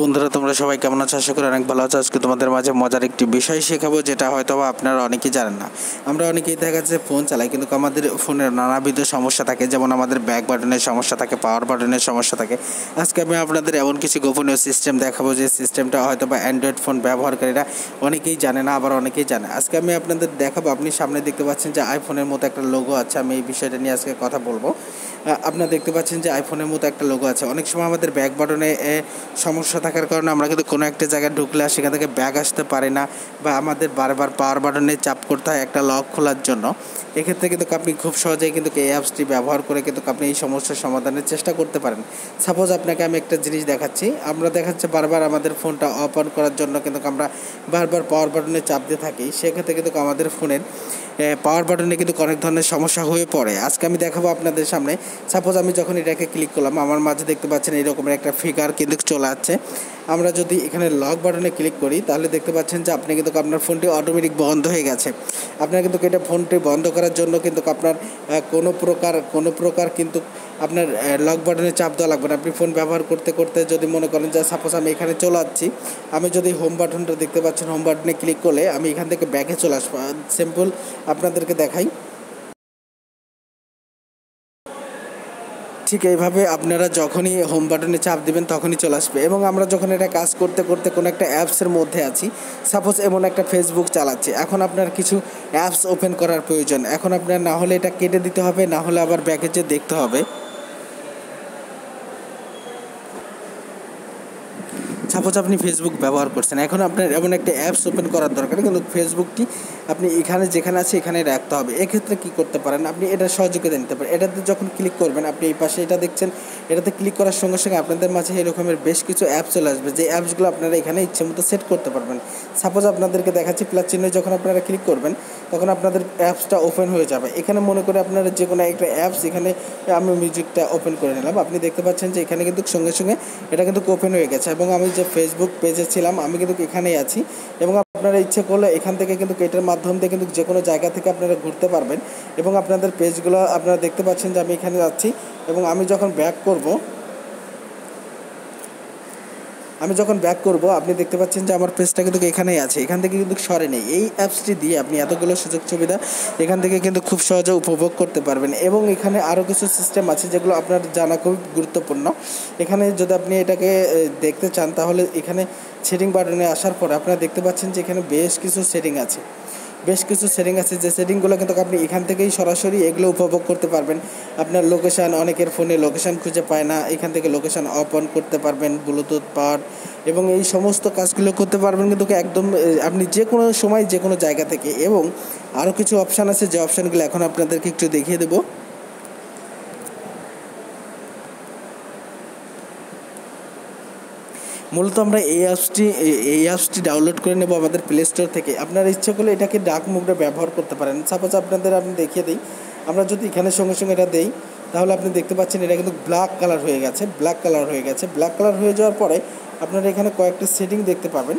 বন্ধুরা, তোমরা সবাই কেমন আছো? আশা করি অনেক ভালো আছো। আজকে তোমাদের মাঝে মজার একটি বিষয় শেখাবো, যেটা হয়তো বা আপনারা অনেকেই জানেন না। আমরা অনেকেই দেখা যাচ্ছে ফোন চালাই, কিন্তু আমাদের ফোনের নানাবিধ সমস্যা থাকে। যেমন আমাদের ব্যাক বাটনের সমস্যা থাকে, পাওয়ার বাটনের সমস্যা থাকে। আজকে আমি আপনাদের এমন কিছু গোপনীয় সিস্টেম দেখাবো, যে সিস্টেমটা হয়তো বা অ্যান্ড্রয়েড ফোন ব্যবহারকারীরা অনেকেই জানে না, আবার অনেকেই জানে। আজকে আমি আপনাদের দেখাবো। আপনি সামনে দেখতে পাচ্ছেন যে আইফোনের মতো একটা লোগো আছে। আমি এই বিষয়টা নিয়ে আজকে কথা বলবো। আপনারা দেখতে পাচ্ছেন যে আইফোনের মতো একটা লোগো আছে। অনেক সময় আমাদের ব্যাক বাটনে সমস্যা থাকার কারণে আমরা কিন্তু কোনো একটা জায়গায় ঢুকলে সেখান থেকে ব্যাক আসতে পারে না, বা আমাদের বারবার পাওয়ার বাটনে চাপ করতে হয় একটা লক খোলার জন্য। এক্ষেত্রে কিন্তু আপনি খুব সহজেই কিন্তু এই অ্যাপসটি ব্যবহার করে কিন্তু আপনি এই সমস্যার সমাধানের চেষ্টা করতে পারেন। সাপোজ আপনাকে আমি একটা জিনিস দেখাচ্ছি। আমরা দেখাচ্ছে বারবার আমাদের ফোনটা অফ অন করার জন্য কিন্তু আমরা বারবার পাওয়ার বাটনে চাপ দিয়ে থাকি। সেক্ষেত্রে কিন্তু আমাদের ফোনের পাওয়ার বাটনে কিন্তু অনেক ধরনের সমস্যা হয়ে পড়ে। আজকে আমি দেখাবো আপনাদের সামনে। সাপোজ আমি যখন এটাকে ক্লিক করলাম, আমার মাঝে দেখতে পাচ্ছেন এইরকমের একটা ফিগার কিন্তু চলে আসছে। আমরা যদি এখানে লক বাটনে ক্লিক করি, তাহলে দেখতে পাচ্ছেন যে আপনি কিন্তু আপনার ফোনটি অটোমেটিক বন্ধ হয়ে গেছে। আপনার কিন্তু এটা ফোনটি বন্ধ করার জন্য কিন্তু আপনার কোনো প্রকার কিন্তু আপনার লক বাটনে চাপ দেওয়া লাগবে না। আপনি ফোন ব্যবহার করতে করতে যদি মনে করেন যে সাপোজ আমি এখানে চলে যাচ্ছি, আমি যদি হোম বাটনটা দেখতে পাচ্ছেন, হোম বাটনে ক্লিক করলে আমি এখান থেকে ব্যাকে চলে আসবো। সিম্পল আপনাদেরকে দেখাই। ঠিক এইভাবে আপনারা যখনই হোম বাটনে চাপ দেবেন তখনই চলে আসবে। এবং আমরা যখন এটা কাজ করতে করতে কোনো একটা অ্যাপসের মধ্যে আছি, সাপোজ এমন একটা ফেসবুক চালাচ্ছি, এখন আপনার কিছু অ্যাপস ওপেন করার প্রয়োজন। এখন আপনার না হলে এটা কেটে দিতে হবে, না হলে আবার ব্যাকে যেয়ে দেখতে হবে। সাপোজ আপনি ফেসবুক ব্যবহার করছেন, এখন আপনার এমন একটা অ্যাপস ওপেন করার দরকার, কিন্তু ফেসবুকটি আপনি এখানে যেখানে আছে এখানেই রাখতে হবে। এক্ষেত্রে কী করতে পারেন, আপনি এটা সহযোগিতা নিতে পারেন। এটাতে যখন ক্লিক করবেন, আপনি এই পাশে এটা দেখছেন, এটাতে ক্লিক করার সঙ্গে সঙ্গে আপনাদের মাঝে এরকমের বেশ কিছু অ্যাপ চলে আসবে, যে অ্যাপসগুলো আপনারা এখানে ইচ্ছে মতো সেট করতে পারবেন। সাপোজ আপনাদেরকে দেখাচ্ছি, প্লাস চিহ্নে যখন আপনারা ক্লিক করবেন, তখন আপনাদের অ্যাপসটা ওপেন হয়ে যাবে। এখানে মনে করে আপনারা যে কোনো একটা অ্যাপস, এখানে আমি মিউজিকটা ওপেন করে নিলাম। আপনি দেখতে পাচ্ছেন যে এখানে কিন্তু সঙ্গে সঙ্গে এটা কিন্তু ওপেন হয়ে গেছে, এবং আমি যে ফেসবুক পেজে ছিলাম আমি কিন্তু এখানেই আছি। এবং আপনারা ইচ্ছে করলে এখান থেকে কিন্তু এটার মাধ্যম দিয়ে কিন্তু যে কোনো জায়গা থেকে আপনারা ঘুরতে পারবেন। এবং আপনাদের পেজগুলো আপনারা দেখতে পাচ্ছেন যে আমি এখানে যাচ্ছি, এবং আমি যখন ব্যাক করব আপনি দেখতে পাচ্ছেন যে আমার পেজটা কিন্তু এখানেই আছে, এখান থেকে কিন্তু সরে নেই। এই অ্যাপসটি দিয়ে আপনি এতগুলো সুযোগ সুবিধা এখান থেকে কিন্তু খুব সহজে উপভোগ করতে পারবেন। এবং এখানে আরও কিছু সিস্টেম আছে যেগুলো আপনার জানা খুব গুরুত্বপূর্ণ। এখানে যদি আপনি এটাকে দেখতে চান, তাহলে এখানে সেটিং বাটনে আসার পর আপনারা দেখতে পাচ্ছেন যে এখানে বেশ কিছু সেটিং আছে, যে সেটিংগুলো কিন্তু আপনি এখান থেকেই সরাসরি এগুলো উপভোগ করতে পারবেন। আপনার লোকেশান, অনেকের ফোনে লোকেশান খুঁজে পায় না, এখান থেকে লোকেশান অফ অন করতে পারবেন, ব্লুটুথ পাওয়ার, এবং এই সমস্ত কাজগুলো করতে পারবেন কিন্তু একদম আপনি যে কোনো সময় যে কোনো জায়গা থেকে। এবং আরও কিছু অপশান আছে, যে অপশানগুলো এখন আপনাদেরকে একটু দেখিয়ে দেবো। মূলত আমরা এই অ্যাপসটি ডাউনলোড করে নেব আমাদের প্লে স্টোর থেকে। আপনারা ইচ্ছে করলে এটাকে ডার্ক মোডে ব্যবহার করতে পারেন। সাপোজ আমি দেখিয়ে দিই। আমরা যদি এখানে সঙ্গে সঙ্গে এটা দেই, তাহলে আপনি দেখতে পাচ্ছেন এটা কিন্তু ব্ল্যাক কালার হয়ে গেছে। ব্ল্যাক কালার হয়ে যাওয়ার পরে আপনারা এখানে কয়েকটা সেটিং দেখতে পাবেন।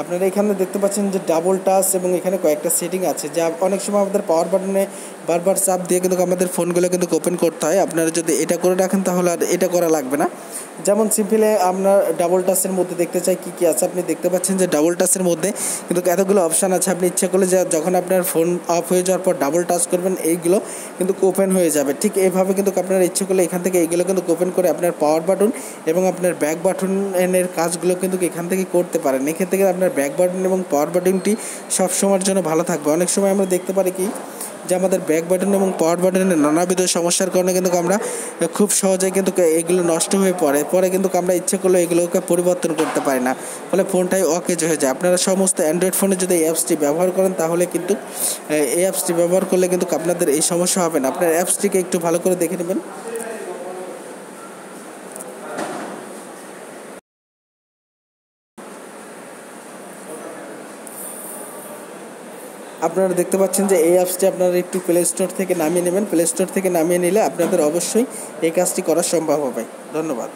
আপনারা এখানে দেখতে পাচ্ছেন যে ডাবল টাচ, এবং এখানে কয়েকটা সেটিং আছে, যা অনেক সময় আমাদের পাওয়ার বাটনে বারবার চাপ দিয়ে কিন্তু আমাদের ফোনগুলো কিন্তু ওপেন করতে হয়। আপনারা যদি এটা করে রাখেন, তাহলে আর এটা করা লাগবে না। যেমন সিম্পলি আমরা ডাবল টাচের মধ্যে দেখতে চাই কী কী আছে। আপনি দেখতে পাচ্ছেন যে ডাবল টাচের মধ্যে কিন্তু এতগুলো অপশান আছে। আপনি ইচ্ছা করলে যে যখন আপনার ফোন অফ হয়ে যাওয়ার পর ডাবল টাচ করবেন, এইগুলো কিন্তু ওপেন হয়ে যাবে। ঠিক এইভাবে কিন্তু আপনারা ইচ্ছে করলে এখান থেকে এইগুলো কিন্তু ওপেন করে আপনার পাওয়ার বাটন এবং আপনার ব্যাক বাটনের কাজগুলো কিন্তু এখান থেকে করতে পারেন। এক্ষেত্রে আপনার ব্যাক বাটন এবং পাওয়ার বাটনটি সবসময়ের জন্য ভালো থাকবে। অনেক সময় আমরা দেখতে পারি কি, যে আমাদের ব্যাক বাটন এবং পাওয়ার বাটনের নানাবিধ সমস্যার কারণে কিন্তু আমরা খুব সহজে কিন্তু এগুলো নষ্ট হয়ে পরে কিন্তু আমরা ইচ্ছে করলে এগুলোকে পরিবর্তন করতে পারি না, ফলে ফোনটাই অকেজ হয়ে যায়। আপনারা সমস্ত অ্যান্ড্রয়েড ফোনে যদি এই অ্যাপসটি ব্যবহার করেন, তাহলে কিন্তু এই অ্যাপসটি ব্যবহার করলে কিন্তু আপনাদের এই সমস্যা হবে না। আপনার অ্যাপসটিকে একটু ভালো করে দেখে নেবেন। আপনারা দেখতে পাচ্ছেন যে এই অ্যাপসটি আপনারা একটু প্লে স্টোর থেকে নামিয়ে নেবেন। প্লে স্টোর থেকে নামিয়ে নিলে আপনাদের অবশ্যই এই কাজটি করা সম্ভব হবে। ধন্যবাদ।